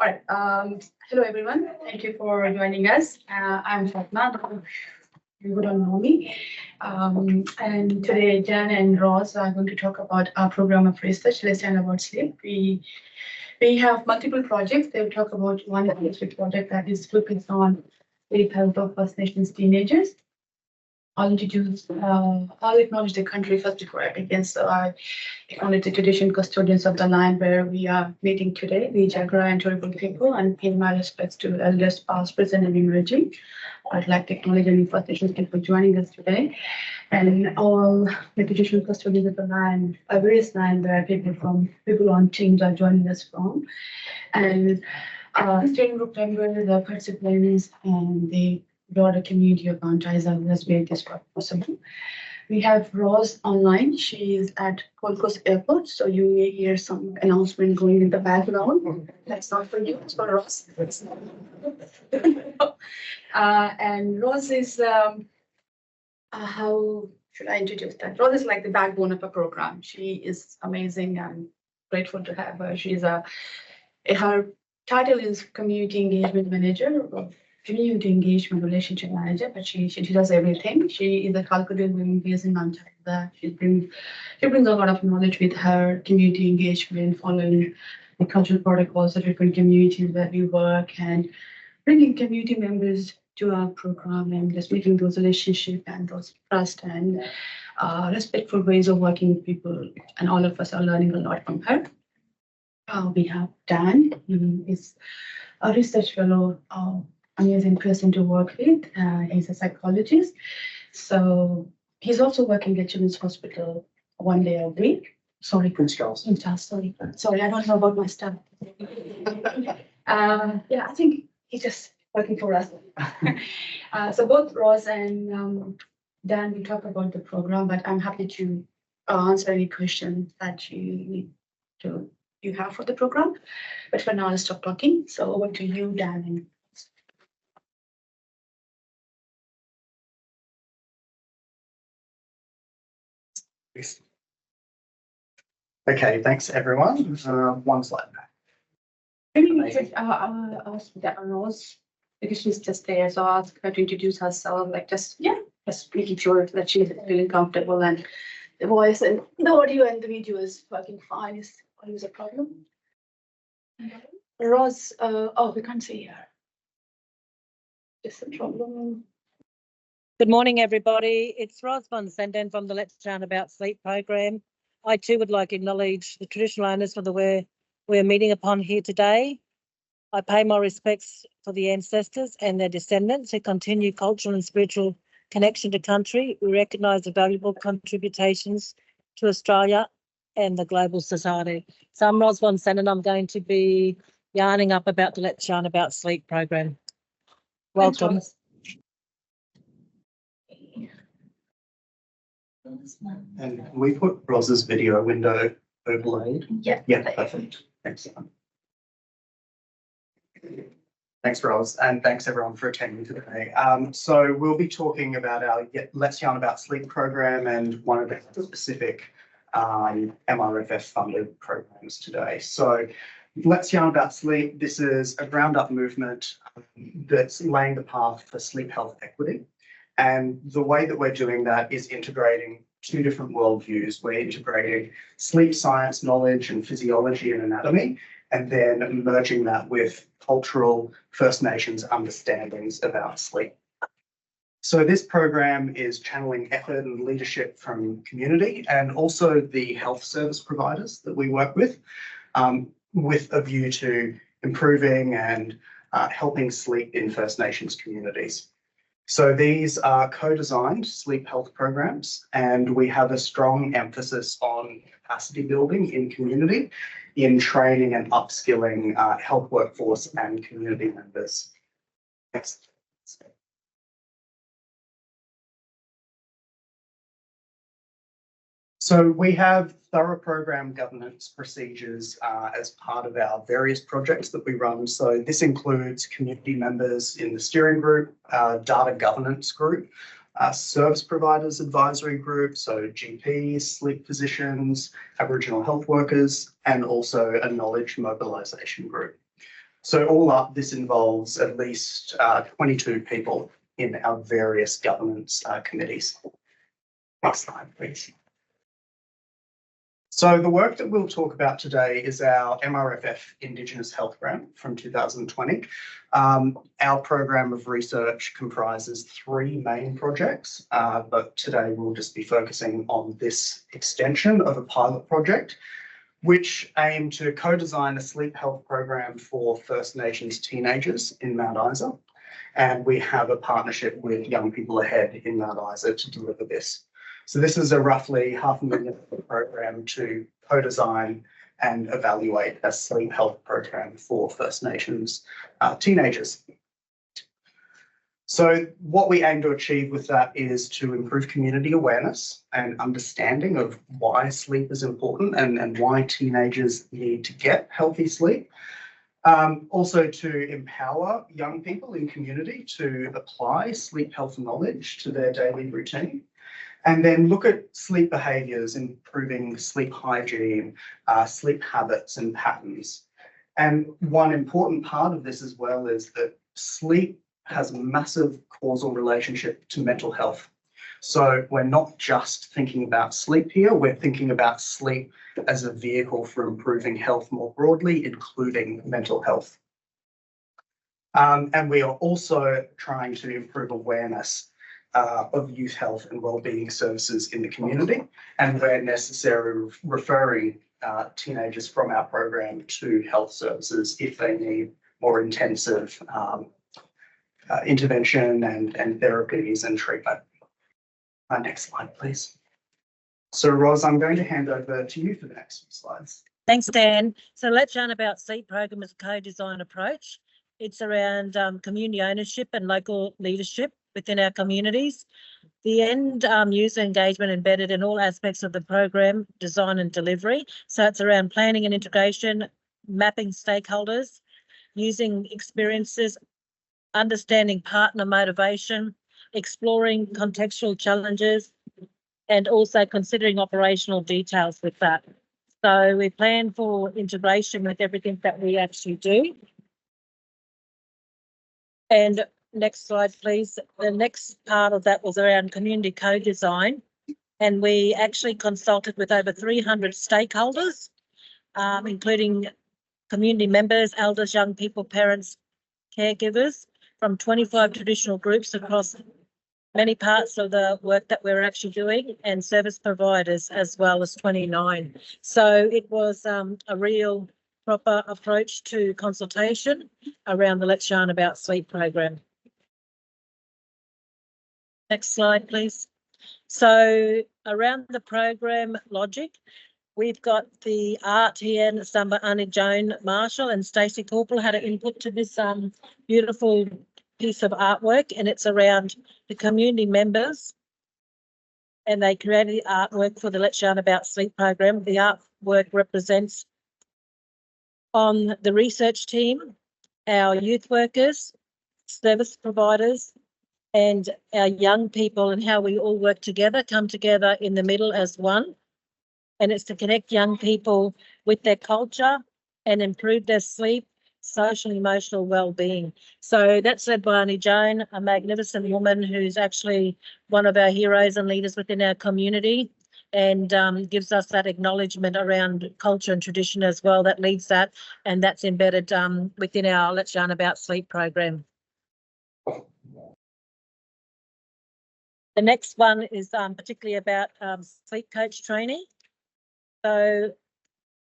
All right. Hello, everyone. Thank you for joining us. I'm Fatma. You wouldn't know me. And today, Jan and Ross are going to talk about our program of research, Let's Learn About Sleep. We have multiple projects. They'll talk about one specific project that is focused on sleep health of First Nations teenagers. I'll acknowledge the country first before I begin. So I acknowledge the traditional custodians of the land where we are meeting today, the Jagra and Turrbal people, and pay my respects to elders past, present, and emerging. I'd like to acknowledge any First Nations people joining us today, and all the traditional custodians of the land, various land where people on teams are joining us from, and steering group members, the participants, and the broader community of advertisers has made this work possible. We have Rose online. She is at Gold Coast Airport, so you may hear some announcement going in the background. That's not for you, it's for Rose. And Rose is, how should I introduce that? Rose is like the backbone of a program. She is amazing and grateful to have her. Her title is Community Engagement Manager, community engagement relationship manager, but she does everything. She is a cultural woman based in Manchester. She brings a lot of knowledge with her community engagement, following the cultural protocols of different communities where we work, and bringing community members to our program and just making those relationships and those trust and respectful ways of working with people. And all of us are learning a lot from her. We have Dan. He is a research fellow. Amazing person to work with. He's a psychologist. So he's also working at Children's Hospital one day a week. Sorry, Prince Charles. Sorry, I don't know about my stuff. I think he's just working for us. So both Ross and Dan will talk about the program, but I'm happy to answer any questions that you have for the program. But for now, I'll stop talking. So over to you, Dan. Okay, thanks everyone. One slide back. Maybe we could ask Rose, because she's just there, so I'll ask her to introduce herself, just making sure that she's feeling comfortable and the voice and the audio and the video is working fine. Is always a problem. Rose, we can't see her. Just a problem. Good morning, everybody. It's Ros van Senden from the Let's Learn About Sleep program. I too would like to acknowledge the traditional owners for the where we're meeting upon here today. I pay my respects for the ancestors and their descendants who continue cultural and spiritual connection to country. We recognise the valuable contributions to Australia and the global society. So I'm Ros van Senden. I'm going to be yarning up about the Let's Learn About Sleep program. Welcome. Thanks, And we put Roz's video window overlaid. Yeah, Perfect. Excellent. Thanks, Roz, and thanks everyone for attending today. So we'll be talking about our Let's Yarn About Sleep program and one of the specific MRFF funded programs today. So Let's Yarn About Sleep. This is a ground up movement that's laying the path for sleep health equity. And the way that we're doing that is integrating two different worldviews. We're integrating sleep science knowledge and physiology and anatomy, and then merging that with cultural First Nations understandings about sleep. So this program is channeling effort and leadership from community and also the health service providers that we work with a view to improving and helping sleep in First Nations communities. So these are co-designed sleep health programs, and we have a strong emphasis on capacity building in community, in training and upskilling health workforce and community members. Next. So we have thorough program governance procedures as part of our various projects that we run. So this includes community members in the steering group, data governance group, service providers advisory group, so GPs, sleep physicians, Aboriginal health workers, and also a knowledge mobilisation group. So all up, this involves at least 22 people in our various governance committees. Next slide, please. So the work that we'll talk about today is our MRFF Indigenous Health Grant from 2020. Our program of research comprises 3 main projects, but today we'll just be focusing on this extension of a pilot project, which aim to co-design a sleep health program for First Nations teenagers in Mount Isa. And we have a partnership with Young People Ahead in Mount Isa to deliver this. So this is a roughly $500,000 program to co-design and evaluate a sleep health program for First Nations teenagers. So what we aim to achieve with that is to improve community awareness and understanding of why sleep is important and why teenagers need to get healthy sleep. Also to empower young people in community to apply sleep health knowledge to their daily routine. And then look at sleep behaviours, improving sleep hygiene, sleep habits and patterns. And one important part of this as well is that sleep has a massive causal relationship to mental health. So we're not just thinking about sleep here, we're thinking about sleep as a vehicle for improving health more broadly, including mental health. And we are also trying to improve awareness of youth health and wellbeing services in the community, and where necessary, referring teenagers from our program to health services if they need more intensive intervention and therapies and treatment. Next slide, please. So Ros, I'm going to hand over to you for the next few slides. Thanks, Dan. So Let's Yarn About Sleep program is a co-design approach. It's around community ownership and local leadership within our communities. The end user engagement embedded in all aspects of the program, design and delivery. So it's around planning and integration, mapping stakeholders, using experiences, understanding partner motivation, exploring contextual challenges, and also considering operational details with that. So we plan for integration with everything that we actually do. And next slide, please. The next part of that was around community co-design. And we actually consulted with over 300 stakeholders, including community members, elders, young people, parents, caregivers from 25 traditional groups across many parts of the work that we're actually doing, and service providers as well as 29. So it was a real proper approach to consultation around the Let's Yarn About Sleep program. Next slide, please. So around the program logic, we've got the art here, and it's done by Annie Joan Marshall, and Stacey Corporal had an input to this beautiful piece of artwork, and it's around the community members, and they created the artwork for the Let's Yarn About Sleep program. The artwork represents on the research team, our youth workers, service providers, and our young people, and how we all work together, come together in the middle as one. And it's to connect young people with their culture and improve their sleep, social and emotional well-being. So that's led by Annie Joan, a magnificent woman who's actually one of our heroes and leaders within our community, and gives us that acknowledgement around culture and tradition as well that leads that, and that's embedded within our Let's Yarn About Sleep program. The next one is particularly about sleep coach training. So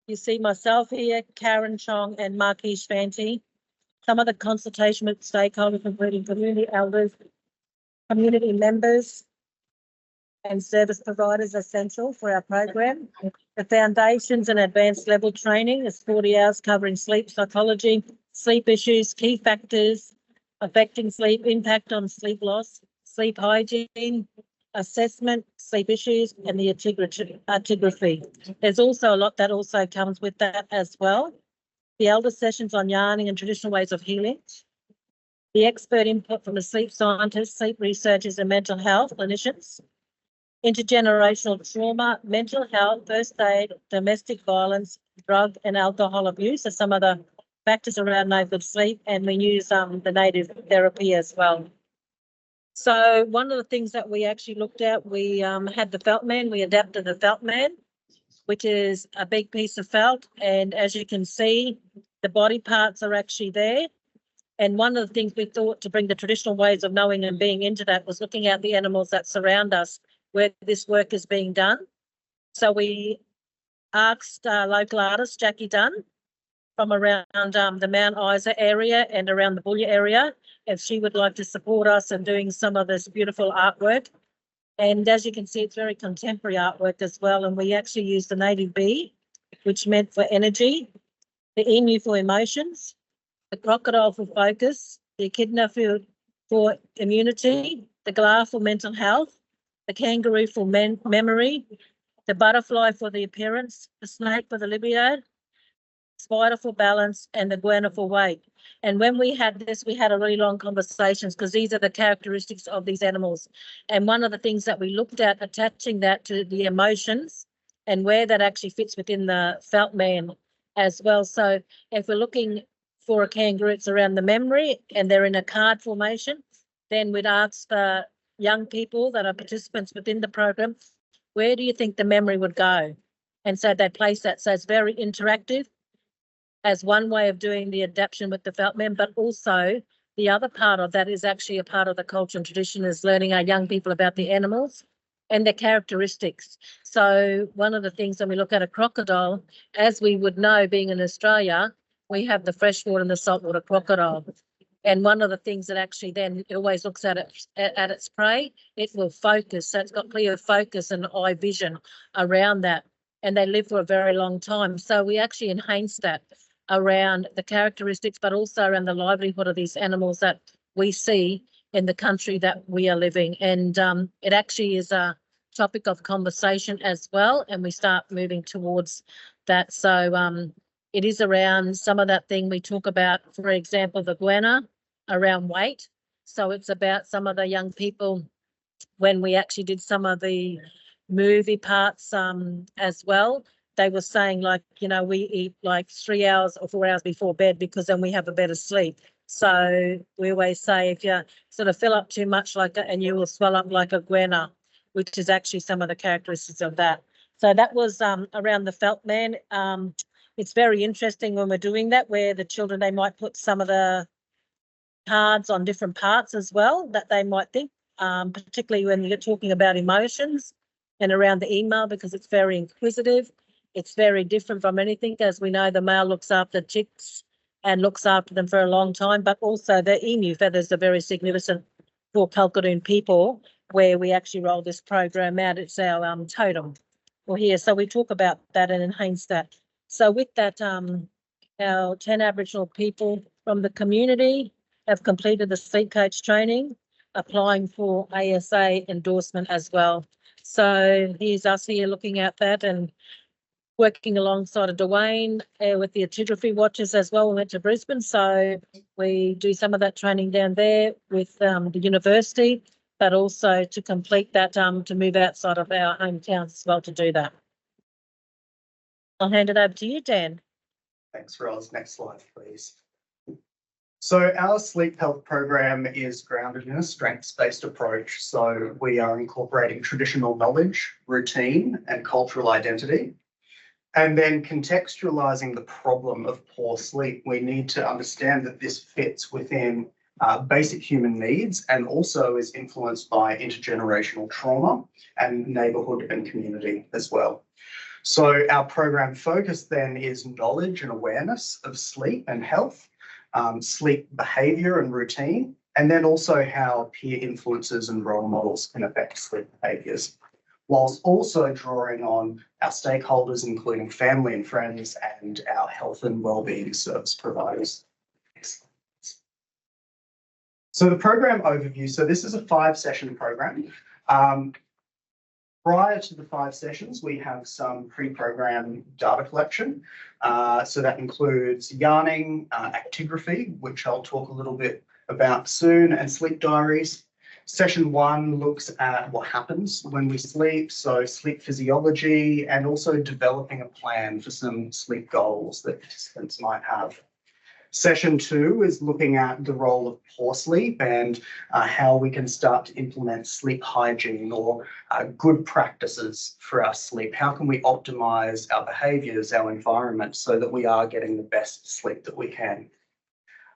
you see myself here, Karen Chong and Marquise Fanti. Some of the consultation with stakeholders, including community elders, community members, and service providers, are essential for our program. The foundations and advanced level training is 40 hours covering sleep psychology, sleep issues, key factors affecting sleep, impact on sleep loss, sleep hygiene, assessment, sleep issues, and the artigraphy. There's also a lot that also comes with that as well. The elder sessions on yarning and traditional ways of healing. The expert input from the sleep scientists, sleep researchers, and mental health clinicians. Intergenerational trauma, mental health, first aid, domestic violence, drug and alcohol abuse are some of the factors around no good sleep, and we use the native therapy as well. So one of the things that we actually looked at, we had the felt man. We adapted the felt man, which is a big piece of felt, and as you can see, the body parts are actually there. And one of the things we thought to bring the traditional ways of knowing and being into that was looking at the animals that surround us where this work is being done. So we asked local artist Jackie Dunn from around the Mount Isa area and around the Boulia area if she would like to support us in doing some of this beautiful artwork. And as you can see, it's very contemporary artwork as well. And we actually used the native bee, which meant for energy, the emu for emotions, the crocodile for focus, the echidna for immunity, the galah for mental health, the kangaroo for memory, the butterfly for the appearance, the snake for the libido, spider for balance, and the guana for weight. And when we had this, we had a really long conversations because these are the characteristics of these animals. And one of the things that we looked at, attaching that to the emotions and where that actually fits within the felt man as well. So if we're looking for a kangaroo, it's around the memory and they're in a card formation, then we'd ask the young people that are participants within the program, where do you think the memory would go? And so they place that. So it's very interactive as one way of doing the adaptation with the felt man, but also the other part of that is actually a part of the culture and tradition is learning our young people about the animals and their characteristics. So one of the things when we look at a crocodile, as we would know, being in Australia, we have the freshwater and the saltwater crocodile. And one of the things that actually then it always looks at it at its prey, it will focus. So it's got clear focus and eye vision around that. And they live for a very long time. So we actually enhance that around the characteristics, but also around the livelihood of these animals that we see in the country that we are living. And it actually is a topic of conversation as well. And we start moving towards that. So it is around some of that thing we talk about, for example, the guana around weight. So it's about some of the young people when we actually did some of the movie parts as well. They were saying like, you know, we eat like 3 hours or 4 hours before bed because then we have a better sleep. So we always say if you sort of fill up too much and you will swell up like a guana, which is actually some of the characteristics of that. So that was around the felt man. It's very interesting when we're doing that, where the children, they might put some of the cards on different parts as well that they might think, particularly when you're talking about emotions and around the email, because it's very inquisitive. It's very different from anything. As we know, the male looks after chicks and looks after them for a long time, but also the emu feathers are very significant for Kalkadoon people, where we actually roll this program out. It's our totem for here. So we talk about that and enhance that. So with that, our 10 Aboriginal people from the community have completed the sleep coach training, applying for ASA endorsement as well. So here's us here looking at that and working alongside of Dwayne with the artigraphy watches as well. We went to Brisbane, so we do some of that training down there with the university, but also to complete that to move outside of our hometowns as well to do that. I'll hand it over to you, Dan. Thanks, Ros. Next slide, please. So our sleep health program is grounded in a strengths-based approach. So we are incorporating traditional knowledge, routine, and cultural identity. And then contextualizing the problem of poor sleep, we need to understand that this fits within basic human needs and also is influenced by intergenerational trauma and neighbourhood and community as well. So our program focus then is knowledge and awareness of sleep and health, sleep behaviour and routine, and then also how peer influences and role models can affect sleep behaviours, whilst also drawing on our stakeholders, including family and friends, and our health and wellbeing service providers. So the program overview, so this is a 5-session program. Prior to the 5 sessions, we have some pre-program data collection. So that includes yarning, actigraphy, which I'll talk a little bit about soon, and sleep diaries. Session 1 looks at what happens when we sleep, so sleep physiology, and also developing a plan for some sleep goals that participants might have. Session 2 is looking at the role of poor sleep and how we can start to implement sleep hygiene or good practices for our sleep. How can we optimize our behaviors, our environment, so that we are getting the best sleep that we can?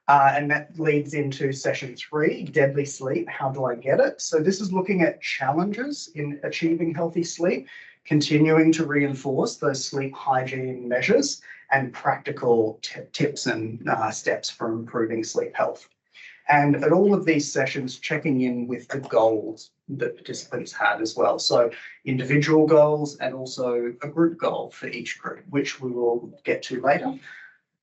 And that leads into session 3, deadly sleep. How do I get it? So this is looking at challenges in achieving healthy sleep, continuing to reinforce those sleep hygiene measures and practical tips and steps for improving sleep health. And at all of these sessions, checking in with the goals that participants had as well. So individual goals and also a group goal for each group, which we will get to later.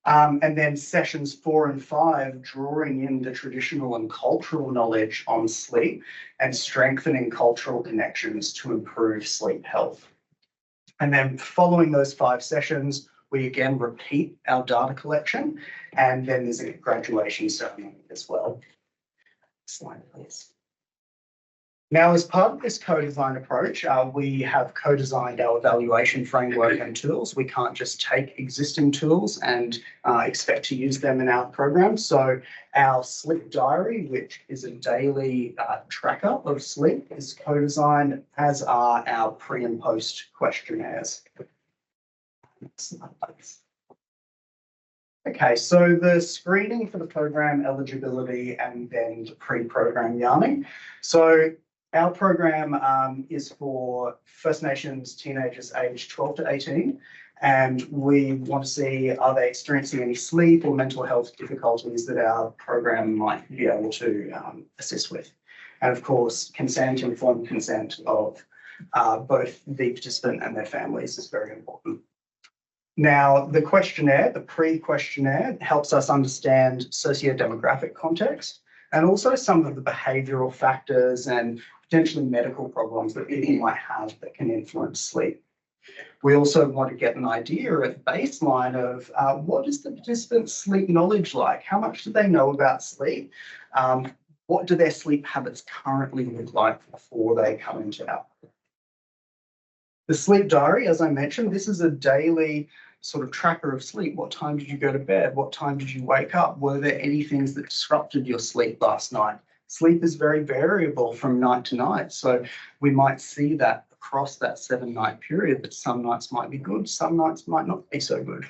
And then sessions 4 and 5, drawing in the traditional and cultural knowledge on sleep and strengthening cultural connections to improve sleep health. And then following those 5 sessions, we again repeat our data collection, and then there's a graduation ceremony as well. Slide, please. Now, as part of this co-design approach, we have co-designed our evaluation framework and tools. We can't just take existing tools and expect to use them in our program. So our sleep diary, which is a daily tracker of sleep, is co-designed, as are our pre and post questionnaires. Okay, so the screening for the program eligibility and then the pre-program yarning. So our program is for First Nations teenagers aged 12 to 18, and we want to see, are they experiencing any sleep or mental health difficulties that our program might be able to assist with. And of course, consent, informed consent of both the participant and their families is very important. Now, the questionnaire, the pre-questionnaire, helps us understand socio-demographic context and also some of the behavioural factors and potentially medical problems that people might have that can influence sleep. We also want to get an idea at baseline of what is the participant's sleep knowledge like? How much do they know about sleep? What do their sleep habits currently look like before they come into our? The sleep diary, as I mentioned, this is a daily sort of tracker of sleep. What time did you go to bed? What time did you wake up? Were there any things that disrupted your sleep last night? Sleep is very variable from night to night. So we might see that across that 7-night period, that some nights might be good, some nights might not be so good.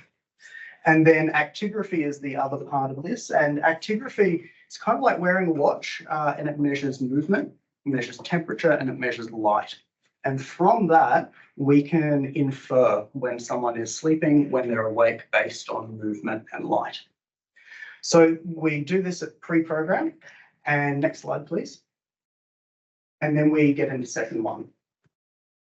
And then actigraphy is the other part of this. And actigraphy is kind of like wearing a watch, and it measures movement, it measures temperature, and it measures light. And from that, we can infer when someone is sleeping, when they're awake, based on movement and light. So we do this at pre-program. And next slide, please. And then we get into session 1.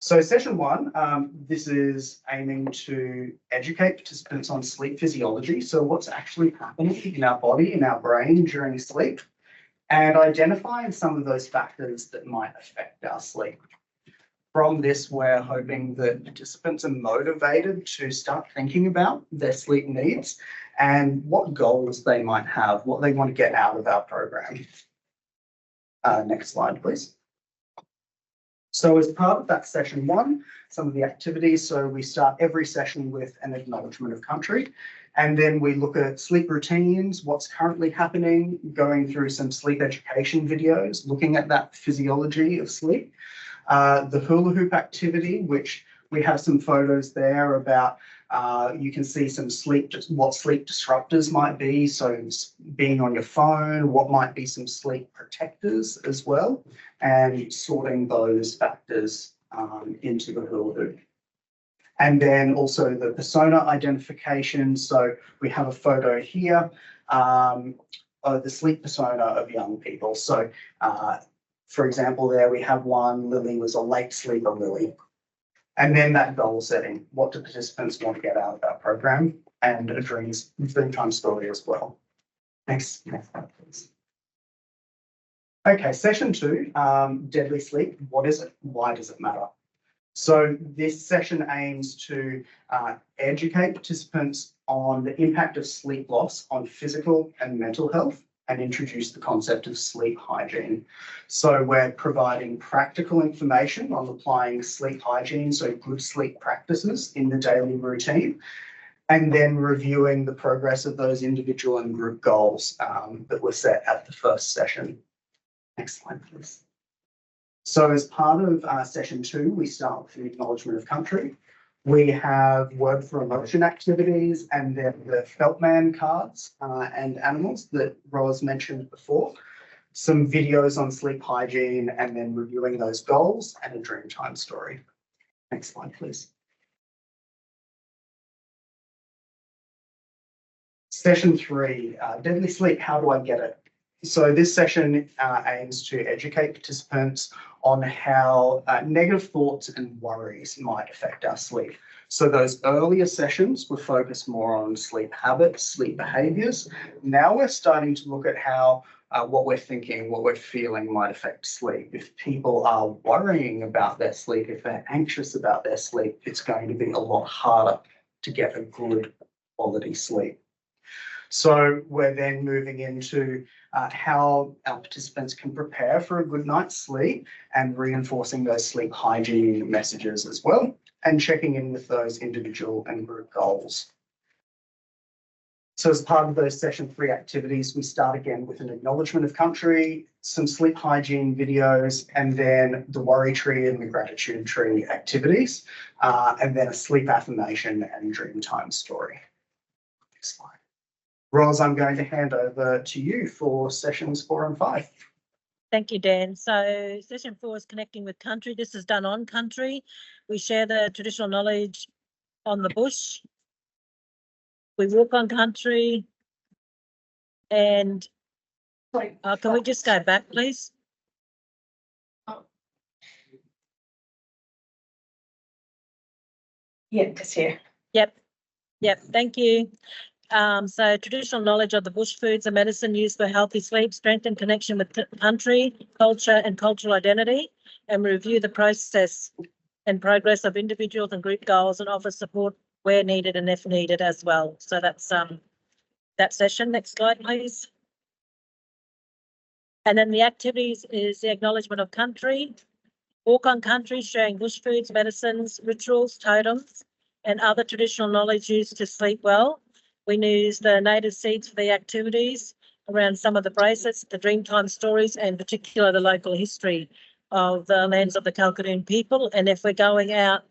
So session 1, this is aiming to educate participants on sleep physiology. So what's actually happening in our body, in our brain during sleep, and identifying some of those factors that might affect our sleep. From this, we're hoping that participants are motivated to start thinking about their sleep needs and what goals they might have, what they want to get out of our program. Next slide, please. So as part of that session 1, some of the activities, so we start every session with an acknowledgement of country, and then we look at sleep routines, what's currently happening, going through some sleep education videos, looking at that physiology of sleep. The hula hoop activity, which we have some photos there about, you can see some what sleep disruptors might be. So being on your phone, what might be some sleep protectors as well, and sorting those factors into the hula hoop. And then also the persona identification. So we have a photo here of the sleep persona of young people. So for example, there we have one, Lily was a late sleeper, Lily. And then that goal setting, what do participants want to get out of our program, and a dreamtime story as well. Next slide, please. Okay, session 2, deadly sleep. What is it? Why does it matter? So this session aims to educate participants on the impact of sleep loss on physical and mental health, and introduce the concept of sleep hygiene. So we're providing practical information on applying sleep hygiene, so good sleep practices in the daily routine, and then reviewing the progress of those individual and group goals that were set at the first session. Next slide, please. So as part of session 2, we start with an acknowledgement of country. We have word for emotion activities and then the Feltman cards and animals that Ros mentioned before. Some videos on sleep hygiene and then reviewing those goals and a dream time story. Next slide, please. Session 3, deadly sleep, how do I get it? So this session aims to educate participants on how negative thoughts and worries might affect our sleep. So those earlier sessions were focused more on sleep habits, sleep behaviours. Now we're starting to look at how what we're thinking, what we're feeling might affect sleep. If people are worrying about their sleep, if they're anxious about their sleep, it's going to be a lot harder to get a good quality sleep. So we're then moving into how our participants can prepare for a good night's sleep and reinforcing those sleep hygiene messages as well, and checking in with those individual and group goals. So as part of those session 3 activities, we start again with an acknowledgement of country, some sleep hygiene videos, and then the worry tree and the gratitude tree activities, and then a sleep affirmation and dream time story. Next slide. Ros, I'm going to hand over to you for sessions 4 and 5. Thank you, Dan. So session 4 is connecting with country. This is done on country. We share the traditional knowledge on the bush. We walk on country. And can we just go back, please? Yeah, just here. Yep, thank you. So traditional knowledge of the bush foods and medicine used for healthy sleep, strengthen connection with country, culture and cultural identity, and review the process and progress of individuals and group goals and offer support where needed and if needed as well. So that's that session. Next slide, please. And then the activities is the acknowledgement of country, walk on country, sharing bush foods, medicines, rituals, totems, and other traditional knowledge used to sleep well. We use the native seeds for the activities around some of the bracelets, the Dreamtime stories, and particularly the local history of the lands of the Kalkadoon people. And if we're going out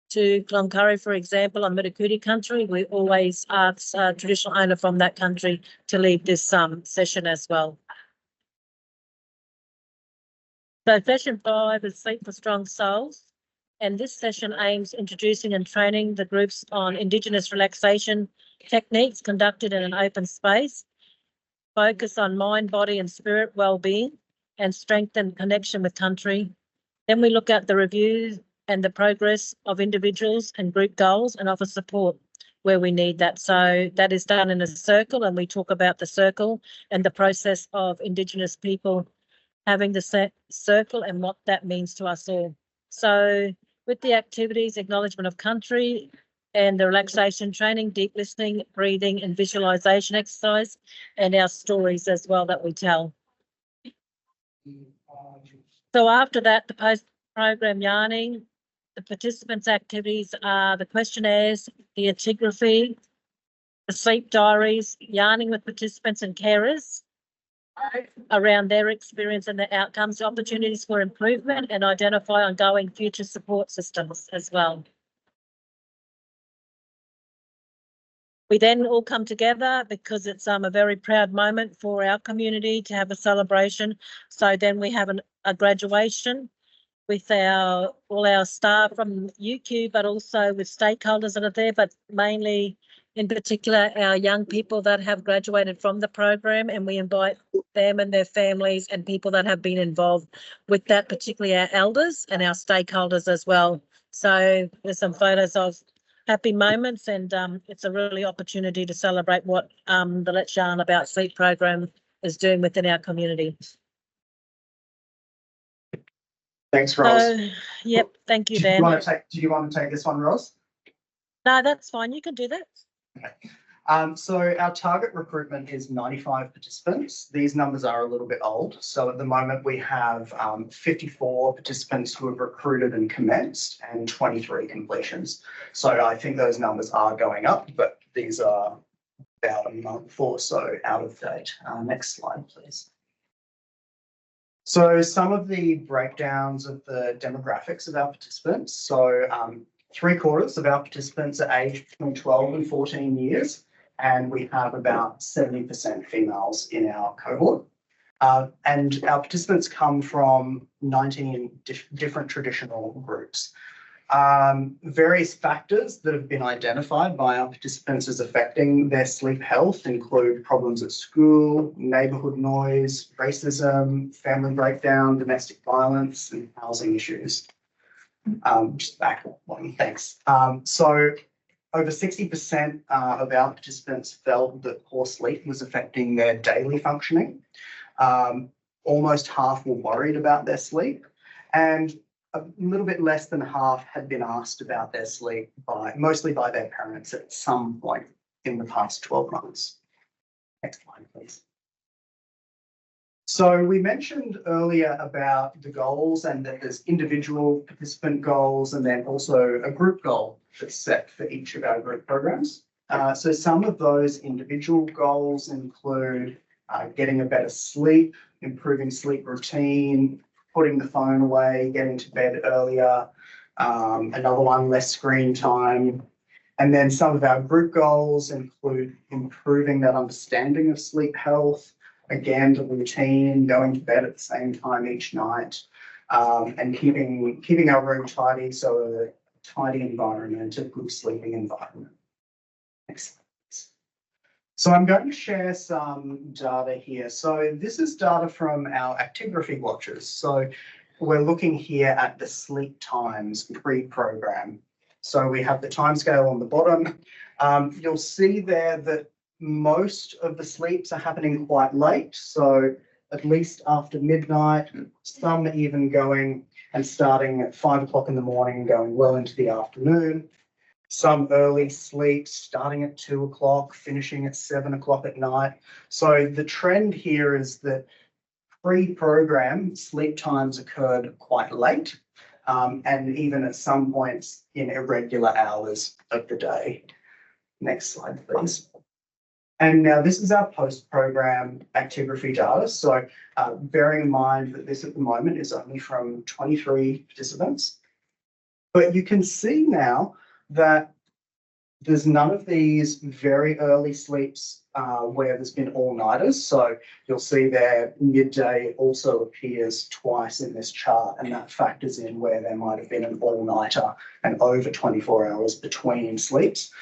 to Cloncurry, for example, on Mitakuti country, we always ask a traditional owner from that country to lead this session as well. So session 5 is Sleep for Strong Souls. And this session aims introducing and training the groups on Indigenous relaxation techniques conducted in an open space, focus on mind, body and spirit well-being, and strengthen connection with country. Then we look at the reviews and the progress of individuals and group goals and offer support where we need that. So that is done in a circle, and we talk about the circle and the process of Indigenous people having the circle and what that means to us all. So with the activities, acknowledgement of country and the relaxation training, deep listening, breathing and visualization exercise, and our stories as well that we tell. So after that, the post-program yarning, the participants' activities are the questionnaires, the epigraphy, the sleep diaries, yarning with participants and carers around their experience and their outcomes, opportunities for improvement, and identify ongoing future support systems as well. We then all come together because it's a very proud moment for our community to have a celebration. So then we have a graduation with all our staff from UQ, but also with stakeholders that are there, but mainly in particular our young people that have graduated from the program, and we invite them and their families and people that have been involved with that, particularly our elders and our stakeholders as well. So there's some photos of happy moments, and it's a really opportunity to celebrate what the Let's Yarn About Sleep program is doing within our community. Thanks, Ros. Yep, thank you, Dan. Do you want to take this one, Ros? No, that's fine. You can do that. Okay. So our target recruitment is 95 participants. These numbers are a little bit old. So at the moment we have 54 participants who have recruited and commenced and 23 completions. So I think those numbers are going up, but these are about a month or so out of date. Next slide, please. So some of the breakdowns of the demographics of our participants. So 3/4 of our participants are aged between 12 and 14 years, and we have about 70% females in our cohort. And our participants come from 19 different traditional groups. Various factors that have been identified by our participants as affecting their sleep health include problems at school, neighbourhood noise, racism, family breakdown, domestic violence, and housing issues. Just back one, thanks. So over 60% of our participants felt that poor sleep was affecting their daily functioning. Almost half were worried about their sleep, and a little bit less than half had been asked about their sleep mostly by their parents at some point in the past 12 months. Next slide, please. So we mentioned earlier about the goals and that there's individual participant goals and then also a group goal that's set for each of our group programs. So some of those individual goals include getting a better sleep, improving sleep routine, putting the phone away, getting to bed earlier, another one, less screen time. And then some of our group goals include improving that understanding of sleep health, again, the routine, going to bed at the same time each night, and keeping our room tidy, so a tidy environment, a good sleeping environment. Next. So I'm going to share some data here. So this is data from our actigraphy watches. So we're looking here at the sleep times pre-program. So we have the timescale on the bottom. You'll see there that most of the sleeps are happening quite late. So at least after midnight, some even going and starting at 5 o'clock in the morning, going well into the afternoon. Some early sleeps starting at 2 o'clock, finishing at 7 o'clock at night. So the trend here is that pre-program sleep times occurred quite late, and even at some points in irregular hours of the day. Next slide, please. And now this is our post-program actigraphy data. So bearing in mind that this at the moment is only from 23 participants, but you can see now that there's none of these very early sleeps where there's been all-nighters. So you'll see there midday also appears twice in this chart, and that factors in where there might have been an all-nighter and over 24 hours between sleeps.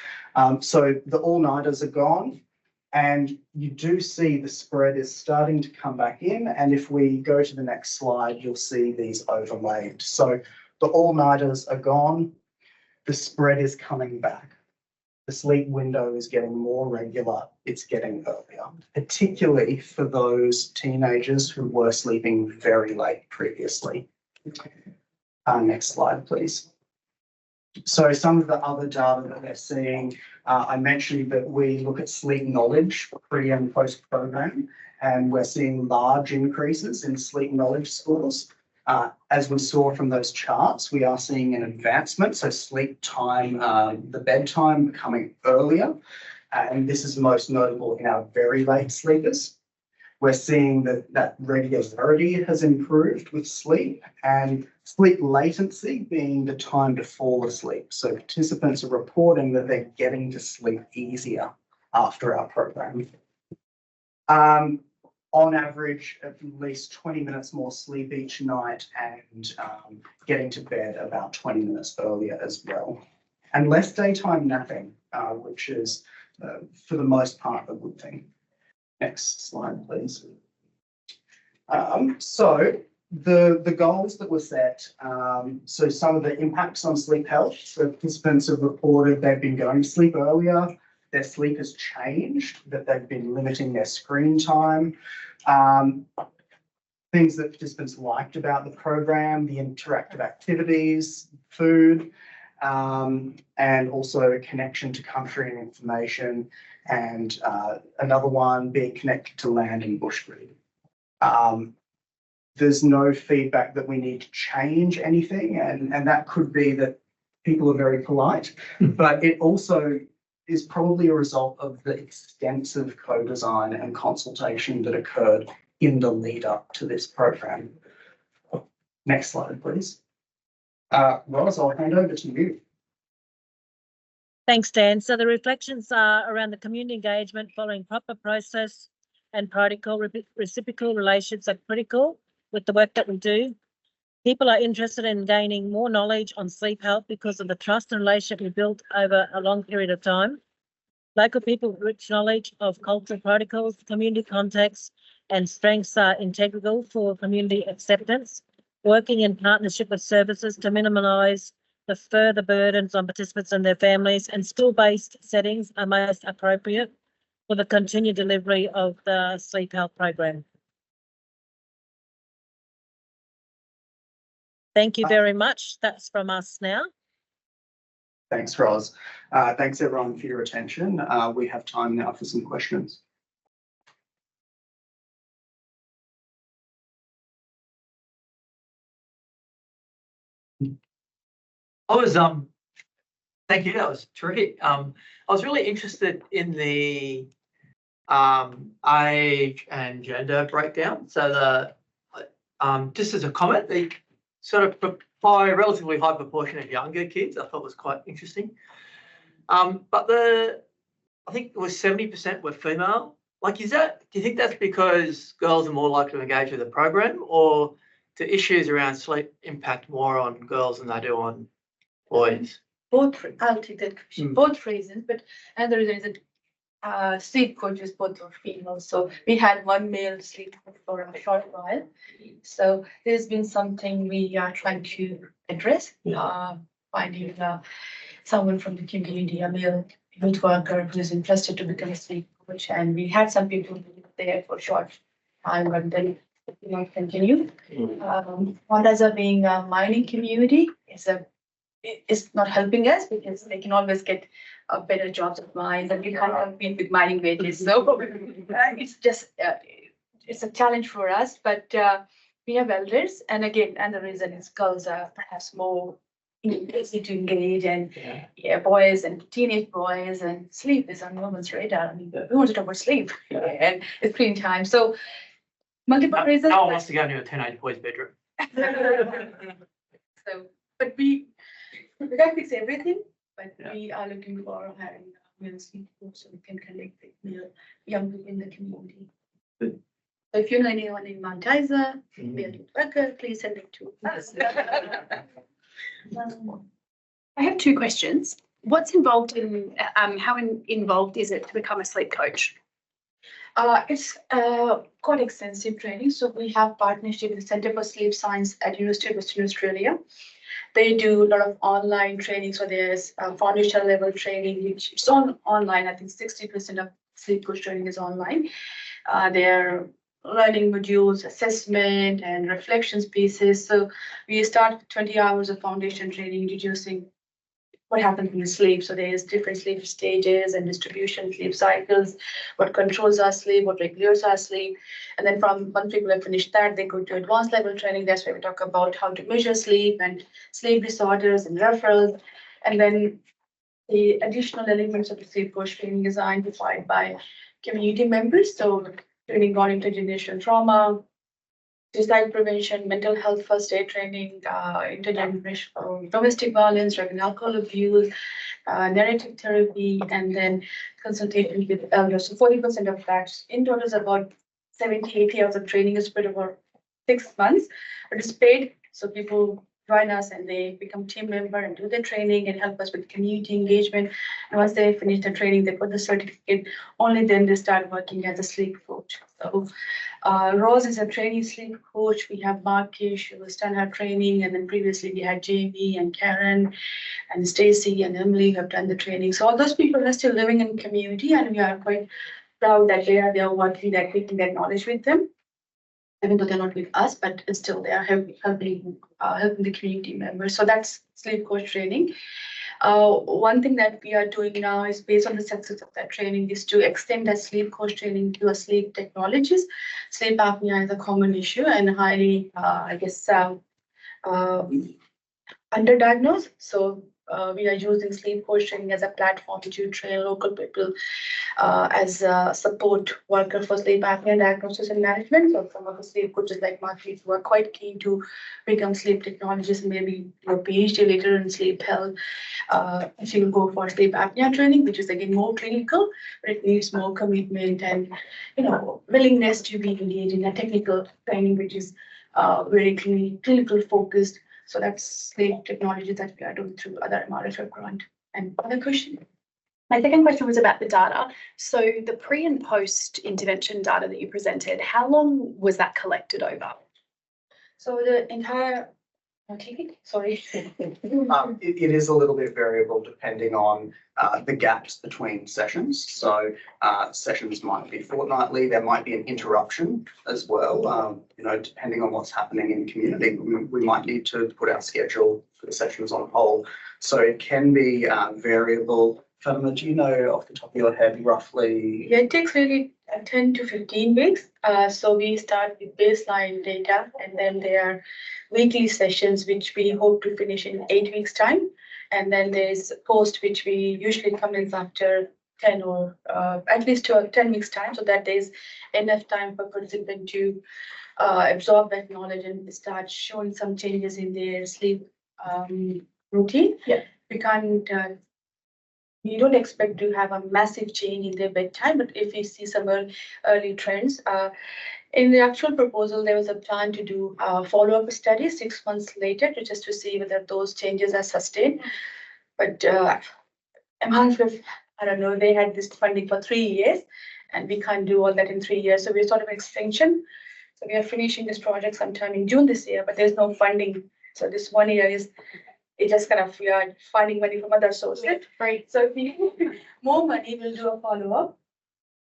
So the all-nighters are gone, and you do see the spread is starting to come back in. And if we go to the next slide, you'll see these overlaid. So the all-nighters are gone. The spread is coming back. The sleep window is getting more regular. It's getting earlier, particularly for those teenagers who were sleeping very late previously. Next slide, please. So some of the other data that we're seeing, I mentioned that we look at sleep knowledge pre and post program, and we're seeing large increases in sleep knowledge scores. As we saw from those charts, we are seeing an advancement, so sleep time, the bedtime becoming earlier, and this is most notable in our very late sleepers. We're seeing that regularity has improved with sleep, and sleep latency being the time to fall asleep. So participants are reporting that they're getting to sleep easier after our program. On average, at least 20 minutes more sleep each night, and getting to bed about 20 minutes earlier as well. And less daytime napping, which is, for the most part, a good thing. Next slide, please. So the goals that were set, so some of the impacts on sleep health. So participants have reported they've been going to sleep earlier, their sleep has changed, that they've been limiting their screen time. Things that participants liked about the program, the interactive activities, food, and also connection to country and information, and another one being connected to land and bush breed. There's no feedback that we need to change anything, and that could be that people are very polite, but it also is probably a result of the extensive co-design and consultation that occurred in the lead up to this program. Next slide, please. Roz, I'll hand over to you. Thanks, Dan. So the reflections are around the community engagement following proper process and protocol. Reciprocal relationships are critical with the work that we do. People are interested in gaining more knowledge on sleep health because of the trust and relationship we built over a long period of time. Local people with rich knowledge of cultural protocols, community contexts, and strengths are integral for community acceptance. Working in partnership with services to minimise the further burdens on participants and their families, and school-based settings are most appropriate for the continued delivery of the sleep health program. Thank you very much. That's from us now. Thanks, Roz. Thanks everyone for your attention. We have time now for some questions. Thank you, that was terrific. I was really interested in the age and gender breakdown. So just as a comment, the sort of by a relatively high proportion of younger kids, I thought was quite interesting. But I think it was 70% were female. Like, do you think that's because girls are more likely to engage with the program, or do issues around sleep impact more on girls than they do on boys? Both, I'll take that question. Both reasons, but another reason is that sleep coaches both are female. So we had one male sleep coach for a short while. So there's been something we are trying to address, finding someone from the community, a male youth worker who's interested to become a sleep coach. And we had some people there for a short time, but then did not continue. Montasa being a mining community is not helping us because they can always get better jobs at mines, and we can't compete with mining wages. So it's just it's a challenge for us. But we have elders, and again, and the reason is girls are perhaps more easy to engage, and boys and teenage boys, and sleep is on no one's radar. I mean, who wants to talk about sleep? And it's screen time. So multiple reasons. No one wants to go into a teenage boy's bedroom. So, but we can't fix everything, but we are looking for having male sleep coach so we can connect with young people in the community. Good. So if you know anyone in Montasa, male youth worker, please send it to us. I have two questions. What's involved in, how involved is it to become a sleep coach? It's quite extensive training. So we have partnership with the Centre for Sleep Science at University of Western Australia. They do a lot of online training. So there's foundation level training, which is online. I think 60% of sleep coach training is online. They're learning modules, assessment, and reflections pieces. So we start with 20 hours of foundation training, introducing what happens in the sleep. So there's different sleep stages and distribution, sleep cycles, what controls our sleep, what regulates our sleep. And then from once people have finished that, they go to advanced level training. That's where we talk about how to measure sleep and sleep disorders and referrals. And then the additional elements of the sleep coach training is identified by community members. So training on intergenerational trauma, suicide prevention, mental health first aid training, intergenerational domestic violence, drug and alcohol abuse, narrative therapy, and then consultation with elders. So 40% of that. In total is about 70, 80 hours of training is spread over 6 months, but it's paid. So people join us and they become team member and do the training and help us with community engagement. And once they finish the training, they put the certificate. Only then they start working as a sleep coach. So Rose is a trainee sleep coach. We have Markish, who has done her training, and then previously we had Jamie and Karen and Stacy and Emily who have done the training. So all those people are still living in community, and we are quite proud that they are working, that taking that knowledge with them, even though they're not with us, but still they are helping the community members. So that's sleep coach training. One thing that we are doing now is based on the success of that training is to extend that sleep coach training to a sleep technologies. Sleep apnea is a common issue and highly, underdiagnosed. So we are using sleep coach training as a platform to train local people as a support worker for sleep apnea diagnosis and management. So some of the sleep coaches like Marquis who are quite keen to become sleep technologists, maybe do a PhD later in sleep health. She will go for sleep apnea training, which is again more clinical, but it needs more commitment and willingness to be engaged in a technical training, which is very clinical focused. So that's sleep technology that we are doing through other MRFF grant. And other question? My second question was about the data. So the pre and post intervention data that you presented, how long was that collected over? So the entire, sorry. It is a little bit variable depending on the gaps between sessions. So sessions might be fortnightly. There might be an interruption as well. Depending on what's happening in the community, we might need to put our schedule for the sessions on hold. So it can be variable. Fatima, do you know off the top of your head roughly? Yeah, it takes really 10 to 15 weeks. So we start with baseline data, and then there are weekly sessions, which we hope to finish in 8 weeks' time. And then there's post, which we usually commence after 10 or at least 10 weeks' time, so that there's enough time for participant to absorb that knowledge and start showing some changes in their sleep routine. Yeah. We don't expect to have a massive change in their bedtime, but if we see some early trends, in the actual proposal, there was a plan to do a follow-up study 6 months later just to see whether those changes are sustained. But MRFF, I don't know, they had this funding for 3 years, and we can't do all that in 3 years. So we're sort of extension. So we are finishing this project sometime in June this year, but there's no funding. So this 1 year is it just kind of we are finding money from other sources. Right. So if we need more money, we'll do a follow-up.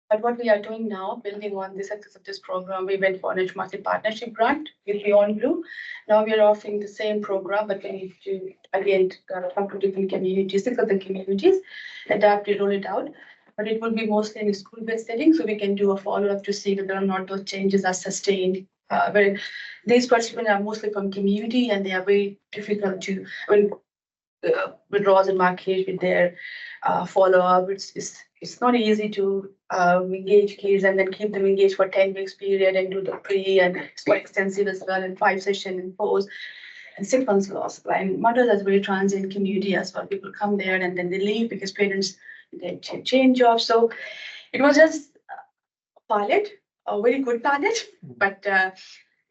But what we are doing now, building on the success of this program, we went for an HMRC partnership grant with Beyond Blue. Now we are offering the same program, but we need to again come to different communities, 6 other communities, adapt it, roll it out. But it will be mostly in a school-based setting, so we can do a follow-up to see whether or not those changes are sustained. Where these participants are mostly from community, and they are very difficult to with Ross and Marquis with their follow-up. It's not easy to engage kids and then keep them engaged for 10 weeks period and do the pre, and it's quite extensive as well, and 5 session and post and 6 months loss. And mothers as very transient community as well. People come there and then they leave because parents they change jobs. So it was just a pilot, a very good pilot, but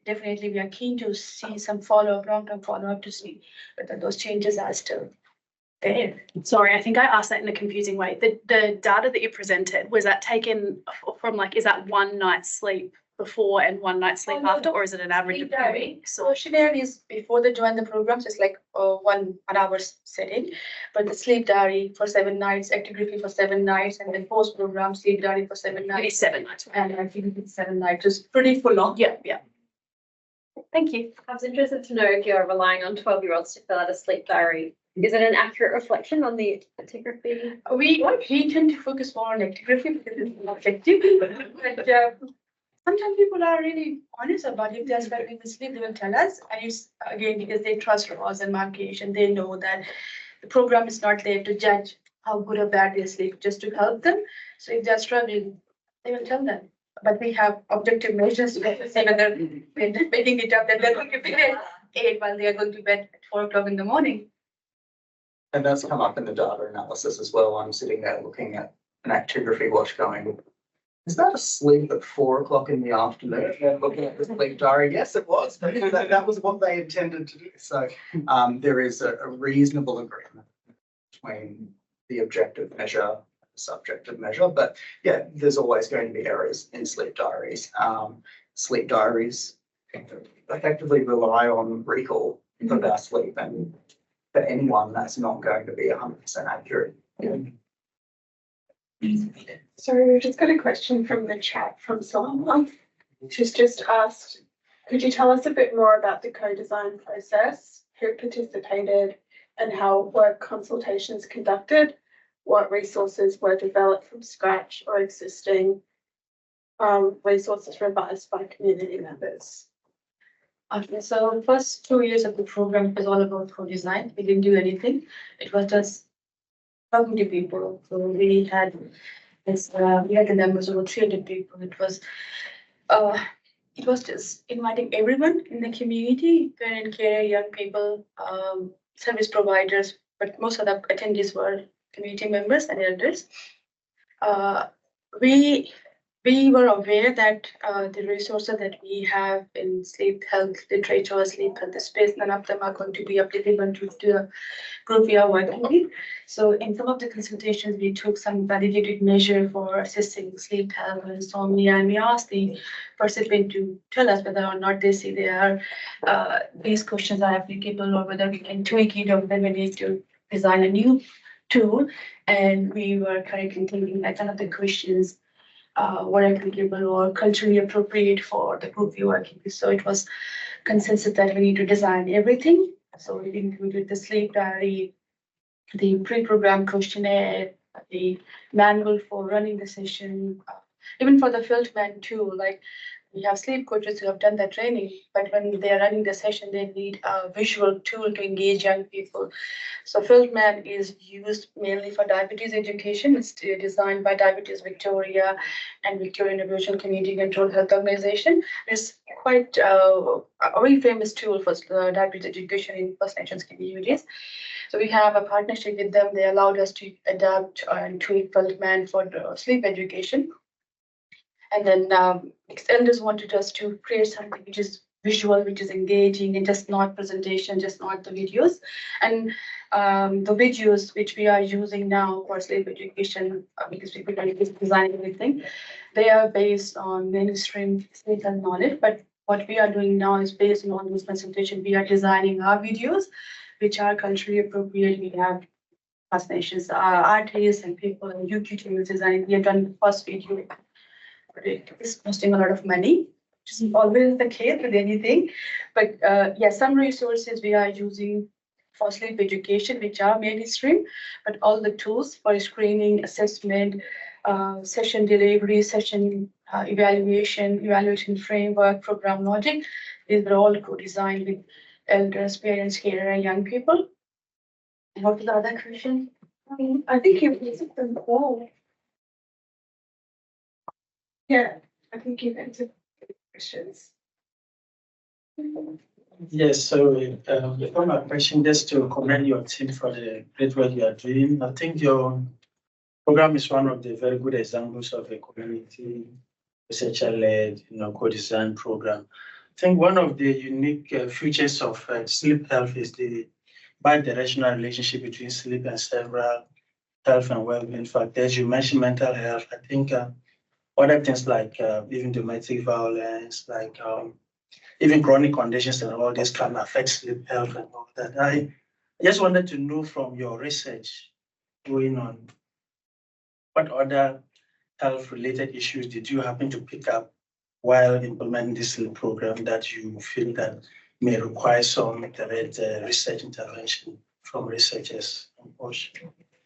definitely we are keen to see some follow-up, long-term follow-up to see whether those changes are still there. Sorry, I think I asked that in a confusing way. The data that you presented, was that taken from is that 1 night's sleep before and 1 night's sleep Oh, no, after, or is it an average of 2 weeks? So questionnaire is before they join the program, so it's like 1 hour setting. But the sleep diary for 7 nights, actigraphy for 7 nights, and then post program sleep diary for 7 Maybe nights. 7 nights. And I think it's 7 nights, just pretty full on. Yeah. Thank you. I was interested to know if you're relying on 12-year-olds to fill out a sleep diary. Is it an accurate reflection on the actigraphy? We tend to focus more on actigraphy because it's more objective. But sometimes people are really honest about if they're struggling with sleep, they will tell us. And it's again because they trust Ross and Marquis, and they know that the program is not there to judge how good or bad they sleep, just to help them. So if they're struggling, they will tell them. But we have objective measures to see whether we're just making it up that they're going to be at 8 while they are going to bed at 4 o'clock in the morning. And that's come up in the data analysis as well. I'm sitting there looking at an actigraphy watch going, is that asleep at 4 o'clock in the afternoon? And looking at the sleep diary, yes, it was. That was what they intended to do. So there is a reasonable agreement between the objective measure, subjective measure, but yeah, there's always going to be errors in sleep diaries. Sleep diaries effectively rely on recall of our sleep, and for anyone, that's not going to be 100% accurate. Sorry, we've just got a question from the chat from someone. She's just asked, could you tell us a bit more about the co-design process, who participated, and how were consultations conducted? What resources were developed from scratch or existing resources revised by community members? Okay, so first 2 years of the program was all about co-design. We didn't do anything. It was just talking to people. So we had the numbers over 300 people. It was just inviting everyone in the community, parent, care, young people, service providers, but most of the attendees were community members and elders. We we were aware that the resources that we have in sleep health literature, sleep health space, none of them are going to be applicable to the group we are working with. So in some of the consultations, we took some validated measure for assessing sleep health and insomnia, and we asked the participant to tell us whether or not they see these questions are applicable, or whether we can tweak it, or whether we need to design a new tool. And we were currently thinking that none of the questions were applicable or culturally appropriate for the group we working with. So it was consensus that we need to design everything. So we included the sleep diary, the pre-programmed questionnaire, the manual for running the session, even for the field man too. Like, we have sleep coaches who have done the training, but when they are running the session, they need a visual tool to engage young people. So Fieldman is used mainly for diabetes education. It's designed by Diabetes Victoria and Victorian Aboriginal Community Control Health Organization. It's quite a very famous tool for diabetes education in First Nations communities. So we have a partnership with them. They allowed us to adapt and tweak Fieldman for the sleep education. And then elders wanted us to create something which is visual, which is engaging, and just not presentation, just not the videos. And the videos which we are using now for sleep education, because we are designing everything, they are based on mainstream sleep and knowledge. But what we are doing now is based on those consultation. We are designing our videos, which are culturally appropriate. We have First Nations artists and people and YouTube team designing. We have done the first video. But it is costing a lot of money, which is always the case with anything. But yeah, some resources we are using for sleep education, which are mainstream, but all the tools for screening, assessment, session delivery, session evaluation framework, program logic, these were all co-designed with elders, parents, care, and young people. And what was the other question? I think you've answered them all. Yeah, I think you've answered the questions. Yes, so before my question, just to commend your team for the great work you are doing. I think your program is one of the very good examples of a community researcher-led, co-design program. I think one of the unique features of sleep health is the bi-directional relationship between sleep and several health and well-being factors. You mentioned mental health. I think other things like even domestic violence, like even chronic conditions and all this can affect sleep health and all that. I just wanted to know from your research going on, what other health-related issues did you happen to pick up while implementing this sleep program that you feel that may require some direct research intervention from researchers on Poche?